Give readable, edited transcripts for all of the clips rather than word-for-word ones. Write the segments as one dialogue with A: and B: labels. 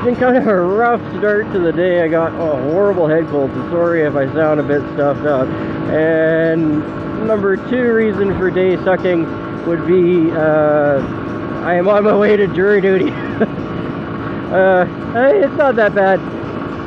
A: been kind of a rough start to the day. I got a horrible head cold, so sorry if I sound a bit stuffed up. And number 2 reason for day sucking would be I am on my way to jury duty. It's not that bad.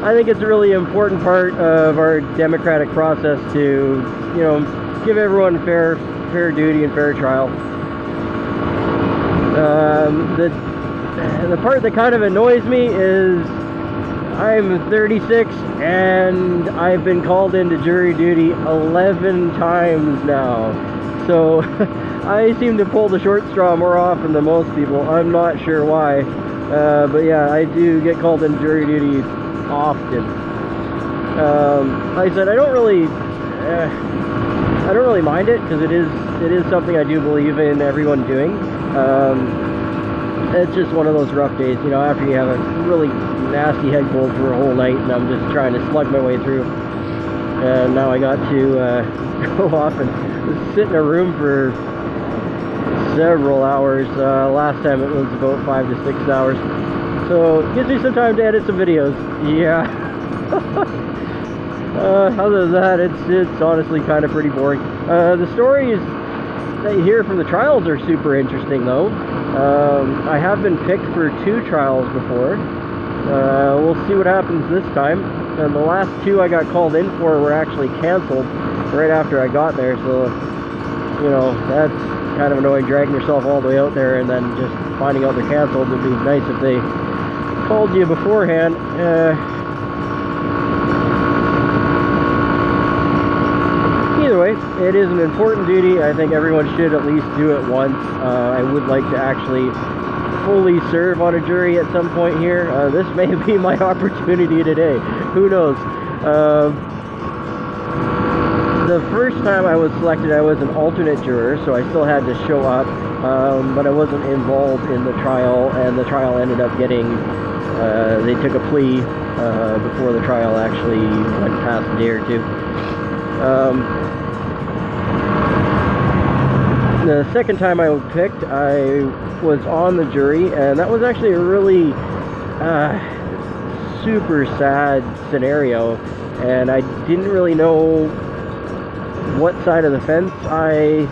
A: I think it's a really important part of our democratic process to, you know, give everyone fair duty and fair trial. The part that kind of annoys me is I'm 36 and I've been called into jury duty 11 times now. So I seem to pull the short straw more often than most people. I'm not sure why. But yeah, I do get called into jury duty often. Like I said, I don't really mind it, because it is something I do believe in everyone doing. It's just one of those rough days, you know, after you have a really nasty head cold for a whole night, and I'm just trying to slug my way through. And now I got to go off and sit in a room for several hours. Last time it was about 5 to 6 hours. So it gives me some time to edit some videos. Yeah. Other than that, it's honestly kind of pretty boring. The stories that you hear from the trials are super interesting, though. I have been picked for 2 trials before. We'll see what happens this time. And the last 2 I got called in for were actually canceled right after I got there, so, you know, that's kind of annoying, dragging yourself all the way out there and then just finding out they're canceled. It'd be nice if they called you beforehand. Either way, it is an important duty. I think everyone should at least do it once. I would like to actually fully serve on a jury at some point here. This may be my opportunity today. Who knows? The first time I was selected, I was an alternate juror, so I still had to show up, but I wasn't involved in the trial, and the trial ended up getting, they took a plea before the trial actually went past a day or 2. The second time I was picked, I was on the jury, and that was actually a really super sad scenario, and I didn't really know what side of the fence I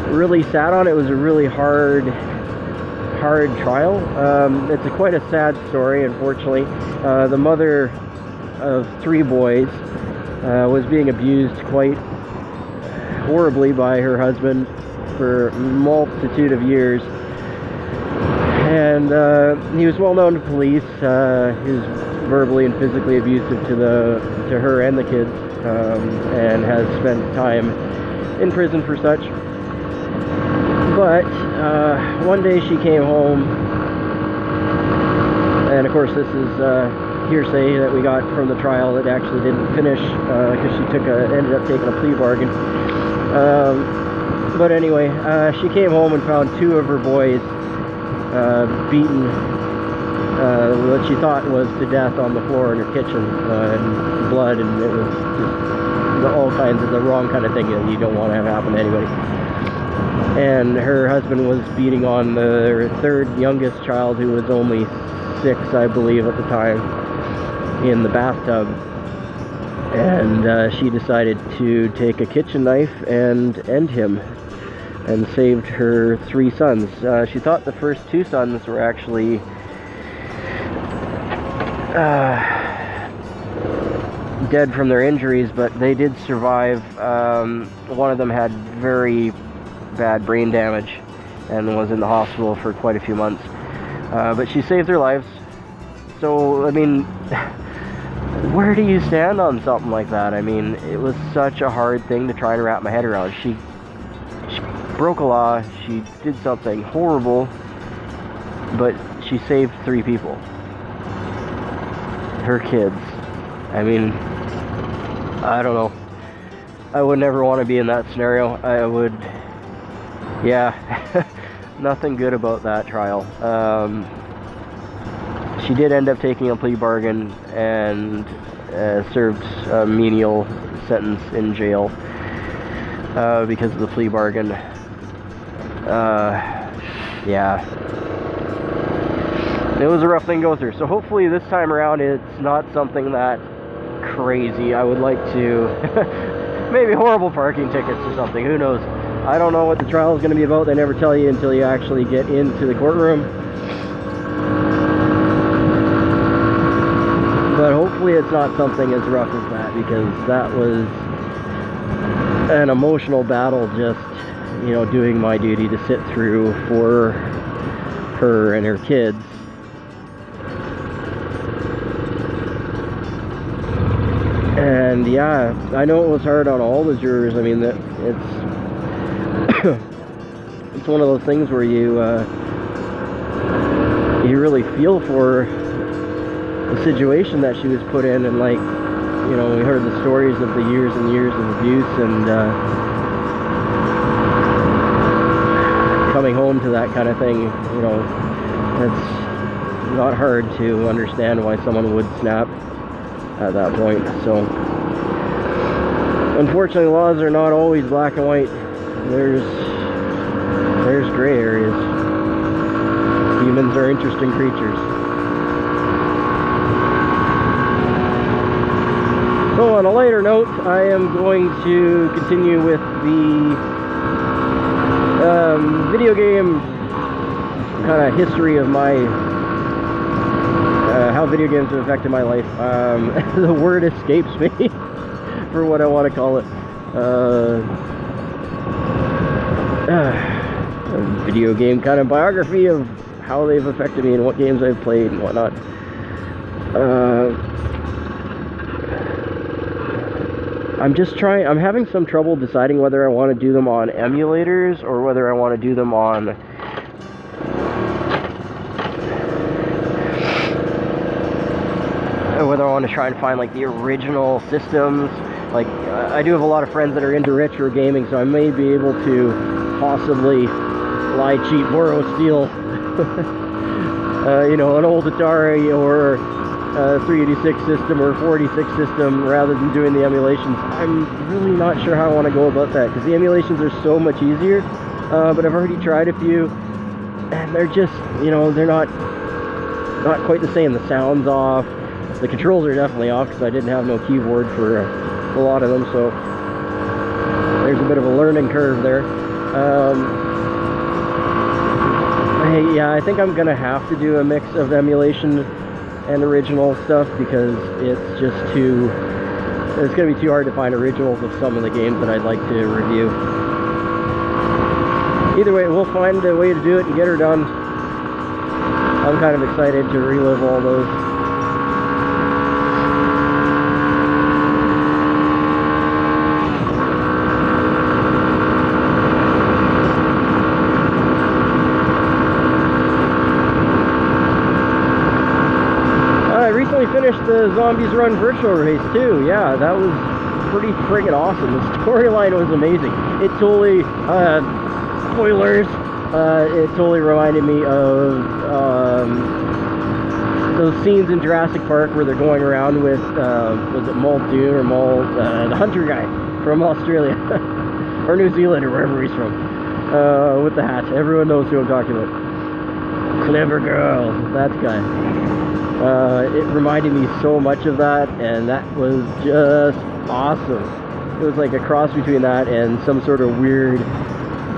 A: really sat on. It was a really hard trial. It's quite a sad story, unfortunately. The mother of 3 boys was being abused quite horribly by her husband for a multitude of years, and he was well known to police. He was verbally and physically abusive to her and the kids, and has spent time in prison for such. But one day she came home, and of course this is hearsay that we got from the trial that actually didn't finish, because she ended up taking a plea bargain. But anyway, she came home and found 2 of her boys beaten, what she thought was to death, on the floor in her kitchen, and blood, and it was just all kinds of the wrong kind of thing that you don't want to have happen to anybody. And her husband was beating on their 3rd youngest child, who was only 6, I believe, at the time, in the bathtub. And she decided to take a kitchen knife and end him, and saved her 3 sons. She thought the first 2 sons were actually dead from their injuries, but they did survive. One of them had very bad brain damage and was in the hospital for quite a few months. But she saved their lives. So, I mean, where do you stand on something like that? I mean, it was such a hard thing to try to wrap my head around. She broke a law, she did something horrible, but she saved 3 people. Her kids. I mean, I don't know. I would never want to be in that scenario. I would, yeah, nothing good about that trial. She did end up taking a plea bargain and served a menial sentence in jail because of the plea bargain. Yeah. it was a rough thing to go through. So hopefully this time around it's not something that crazy. I would like to maybe horrible parking tickets or something, who knows. I don't know what the trial is going to be about. They never tell you until you actually get into the courtroom. But hopefully it's not something as rough as that, because that was an emotional battle, just, you know, doing my duty to sit through for her and her kids. And yeah, I know it was hard on all the jurors. I mean, it's it's one of those things where you really feel for the situation that she was put in, and like, you know, we heard the stories of the years and years of abuse, and coming home to that kind of thing, you know, it's not hard to understand why someone would snap at that point. So unfortunately, laws are not always black and white. There's gray areas. Humans are interesting creatures. So on a lighter note, I am going to continue with the video game kind of history of my how video games have affected my life. The word escapes me for what I want to call it. A video game kind of biography of how they've affected me and what games I've played and whatnot. I'm having some trouble deciding whether I want to do them on emulators or whether I want to do them on whether I want to try and find like the original systems. Like, I do have a lot of friends that are into retro gaming, so I may be able to possibly lie, cheat, borrow, steal you know, an old Atari or 386 system or 486 system rather than doing the emulations. I'm really not sure how I want to go about that, because the emulations are so much easier, but I've already tried a few and they're just, you know, they're not quite the same. The sound's off, the controls are definitely off because I didn't have no keyboard for a lot of them, so there's a bit of a learning curve there. Yeah, I think I'm gonna have to do a mix of emulation and original stuff, because it's gonna be too hard to find originals of some of the games that I'd like to review. Either way, we'll find a way to do it and get her done. I'm kind of excited to relive all those. Finished the Zombies Run virtual race too. Yeah, that was pretty friggin' awesome. The storyline was amazing. It totally, spoilers, it totally reminded me of those scenes in Jurassic Park where they're going around with, was it Muldoon or the hunter guy from Australia or New Zealand or wherever he's from, with the hat. Everyone knows who I'm talking about. Clever girl, that guy. It reminded me so much of that, and that was just awesome. It was like a cross between that and some sort of weird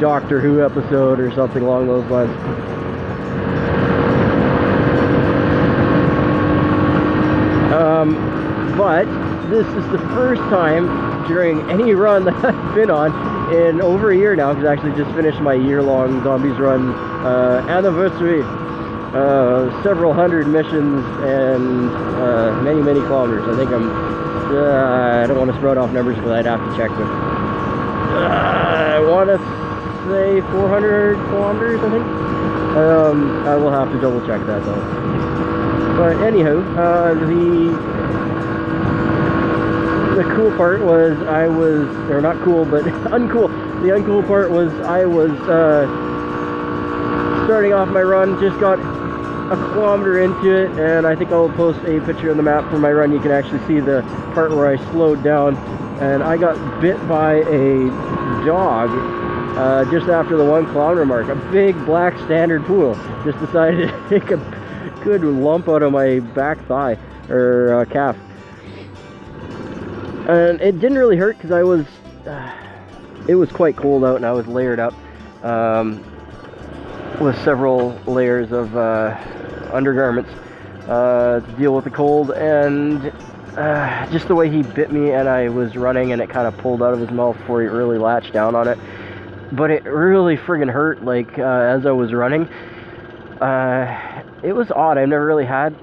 A: Doctor Who episode or something along those lines. But this is the first time during any run that I've been on in over a year now, because I actually just finished my year-long Zombies Run anniversary. Several hundred missions and many kilometers. I think I don't want to sprout off numbers, but I'd have to check them. I want to say 400 kilometers, I think. I will have to double check that though. But anyhow, the cool part was or not cool, but uncool. The uncool part was I was starting off my run, just got a kilometer into it, and I think I'll post a picture on the map for my run. You can actually see the part where I slowed down, and I got bit by a dog just after the 1 kilometer mark. A big black standard poodle just decided to take a good lump out of my back thigh, or calf. And it didn't really hurt because it was quite cold out and I was layered up with several layers of undergarments to deal with the cold, and just the way he bit me, and I was running and it kind of pulled out of his mouth before he really latched down on it. But it really friggin' hurt, like, as I was running. It was odd. I've never really had...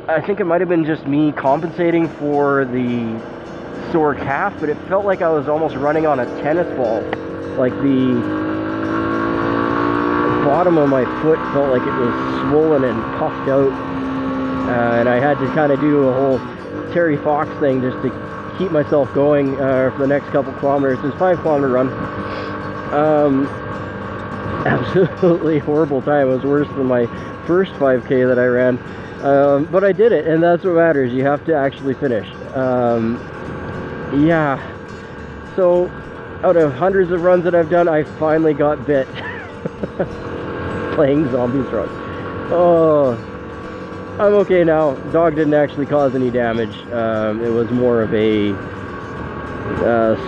A: I think it might have been just me compensating for the sore calf, but it felt like I was almost running on a tennis ball. Like, the bottom of my foot felt like it was swollen and puffed out. And I had to kind of do a whole Terry Fox thing just to keep myself going for the next couple kilometers. It was a 5-kilometer run. Absolutely horrible time. It was worse than my first 5K that I ran, but I did it, and that's what matters. You have to actually finish. Yeah, so out of hundreds of runs that I've done, I finally got bit playing Zombies Run. Oh, I'm okay now. Dog didn't actually cause any damage. It was more of a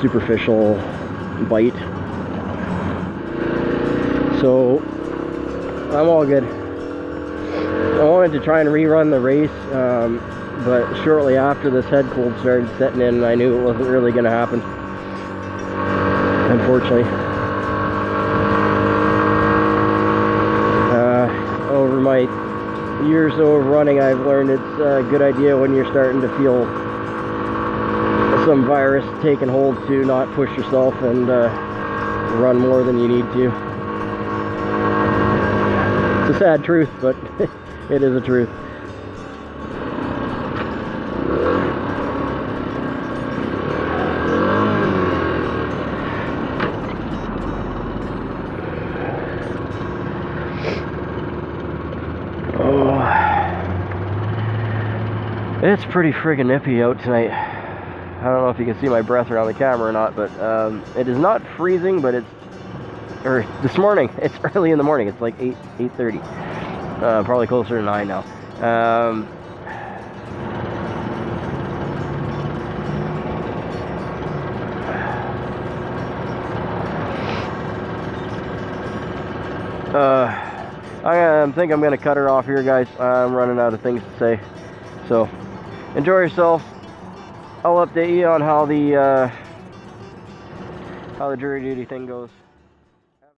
A: superficial bite. So I'm all good. I wanted to try and rerun the race, but shortly after this head cold started setting in, I knew it wasn't really going to happen, unfortunately. Over my year or so of running, I've learned it's a good idea when you're starting to feel some virus taking hold to not push yourself and run more than you need to. It's a sad truth, but it is a truth. Oh, it's pretty friggin' nippy out tonight. I don't know if you can see my breath around the camera or not, but it is not freezing, but it's, or this morning, it's early in the morning, it's like 8:30, probably closer to 9 now. I think I'm gonna cut her off here, guys. I'm running out of things to say, so enjoy yourself. I'll update you on how the jury duty thing goes.